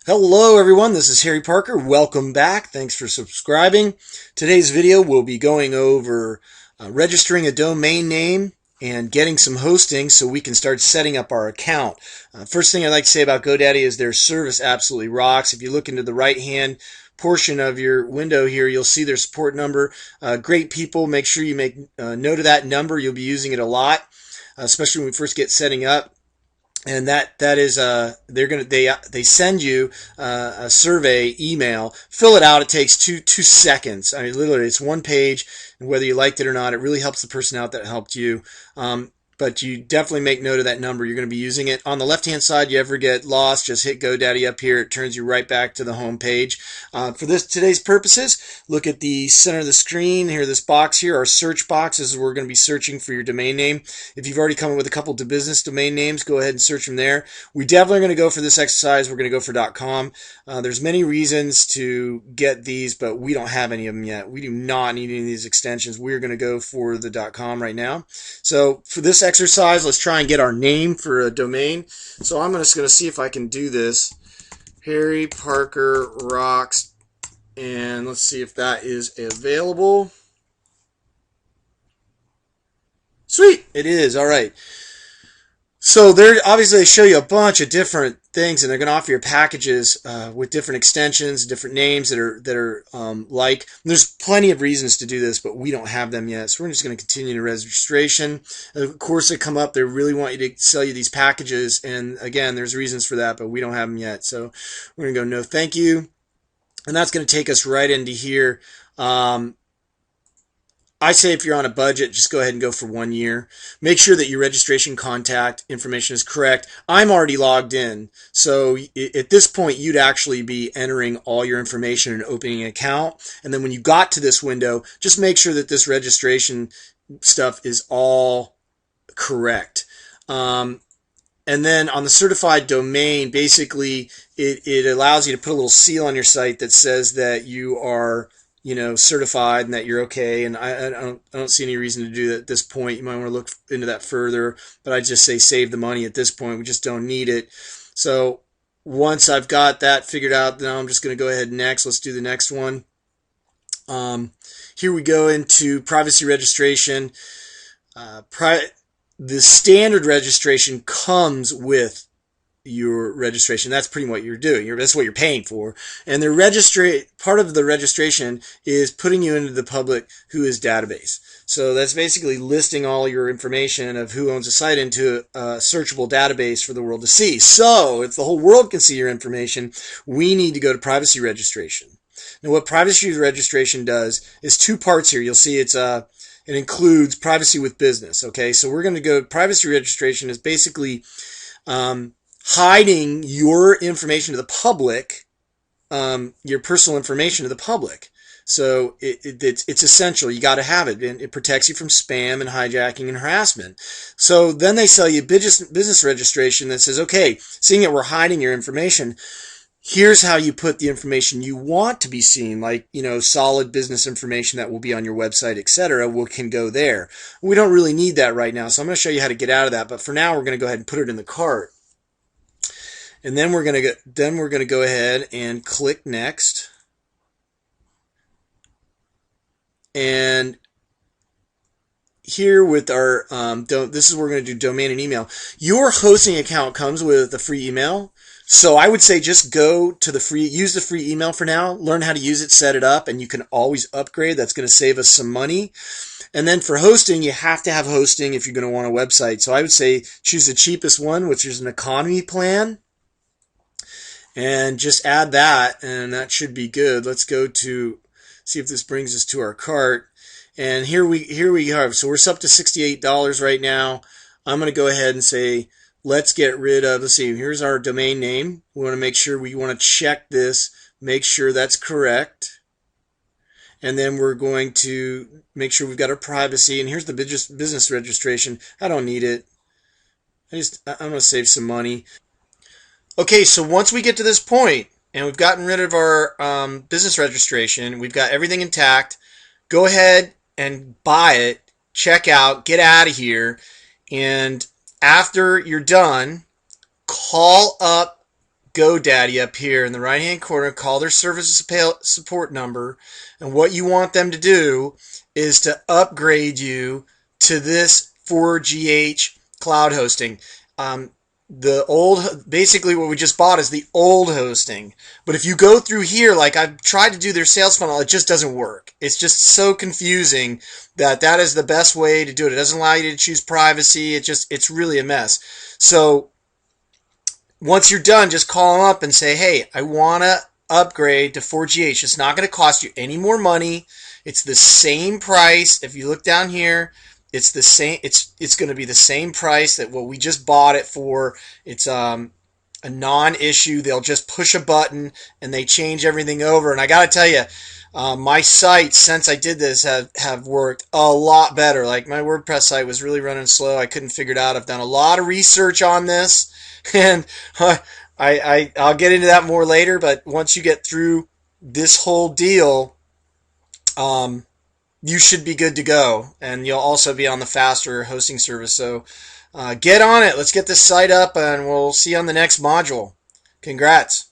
Hello everyone, this is Harry Parker. Welcome back. Thanks for subscribing. Today's video we'll be going over registering a domain name and getting some hosting so we can start setting up our account. First thing I'd like to say about GoDaddy is their service absolutely rocks. If you look into the right hand portion of your window here, you'll see their support number. Great people. Make sure you make note of that number. You'll be using it a lot, especially when we first get setting up. And that is they send you a survey email. Fill it out. It takes two seconds. I mean, literally, it's one page, and whether you liked it or not, it really helps the person out that helped you. But you definitely make note of that number. You're going to be using it. On the left-hand side, you ever get lost, just hit GoDaddy up here. It turns you right back to the home page. For today's purposes, look at the center of the screen. Here, this box here, our search box. This is where we're going to be searching for your domain name. If you've already come up with a couple of business domain names, go ahead and search them there. We definitely are going to go for this exercise. We're going to go for .com. There's many reasons to get these, but we don't have any of them yet. We do not need any of these extensions. We're going to go for the .com right now. So for this exercise, let's try and get our name for a domain. So I'm just going to see if I can do this. Harry Parker Rocks, and let's see if that is available. Sweet, it is. All right. So they're obviously they show you a bunch of different things, and they're going to offer you packages with different extensions, different names that are like. There's plenty of reasons to do this, but we don't have them yet. So we're just going to continue to registration. Of course, they come up. They really want you to sell you these packages, and again, there's reasons for that, but we don't have them yet. So we're going to go no, thank you, and that's going to take us right into here. I say if you're on a budget, just go ahead and go for 1 year. Make sure that your registration contact information is correct. I'm already logged in, so at this point, you'd actually be entering all your information and opening an account. And then when you got to this window, just make sure that this registration stuff is all correct. And then on the certified domain, basically, it allows you to put a little seal on your site that says that you are certified and that you're okay. And I don't see any reason to do that at this point. You might want to look into that further, but I just say save the money at this point. We just don't need it. So once I've got that figured out, now I'm just going to go ahead next. Let's do the next one. Here we go into privacy registration. The standard registration comes with your registration. That's pretty much what you're doing. That's what you're paying for. And the part of the registration is putting you into the public whois database. So that's basically listing all your information of who owns a site into a searchable database for the world to see. So if the whole world can see your information, we need to go to privacy registration. Now what privacy registration does is two parts here. You'll see it includes privacy with business. Okay, so we're going to go privacy registration is basically hiding your information to the public, your personal information to the public. So it's essential. You got to have it. And it protects you from spam and hijacking and harassment. So then they sell you business registration that says, okay, seeing that we're hiding your information, here's how you put the information you want to be seen, like, solid business information that will be on your website, etc. Can go there. We don't really need that right now, so I'm going to show you how to get out of that. But for now, we're going to go ahead and put it in the cart. And then we're going to go ahead and click next. And here with our this is where we're going to do domain and email. Your hosting account comes with a free email. So I would say just go to use the free email for now, learn how to use it, set it up, and you can always upgrade. That's going to save us some money. And then for hosting, you have to have hosting if you're going to want a website. So I would say choose the cheapest one, which is an economy plan. And just add that, and that should be good. Let's go to see if this brings us to our cart. And here we are. So we're up to $68 right now. I'm going to go ahead and say, let's get rid of, let's see, here's our domain name. We want to check this, make sure that's correct. And then we're going to make sure we've got our privacy. And here's the business registration. I don't need it. I'm going to save some money. Okay, so once we get to this point and we've gotten rid of our business registration, we've got everything intact, go ahead and buy it, check out, get out of here, and after you're done, call up GoDaddy up here in the right hand corner, call their service support number, and what you want them to do is to upgrade you to this 4GH cloud hosting. Basically what we just bought is the old hosting. But if you go through here, like I've tried to do their sales funnel, it just doesn't work. It's just so confusing that is the best way to do it. It doesn't allow you to choose privacy. It's really a mess. So once you're done, just call them up and say, hey, I want to upgrade to 4GH. It's not going to cost you any more money. It's the same price. If you look down here, it's the same. It's going to be the same price that what we just bought it for. It's a non-issue. They'll just push a button and they change everything over. And I got to tell you, my sites since I did this have worked a lot better. Like my WordPress site was really running slow. I couldn't figure it out. I've done a lot of research on this, and I'll get into that more later. But once you get through this whole deal, you should be good to go, and you'll also be on the faster hosting service. So get on it. Let's get this site up, and we'll see you on the next module. Congrats.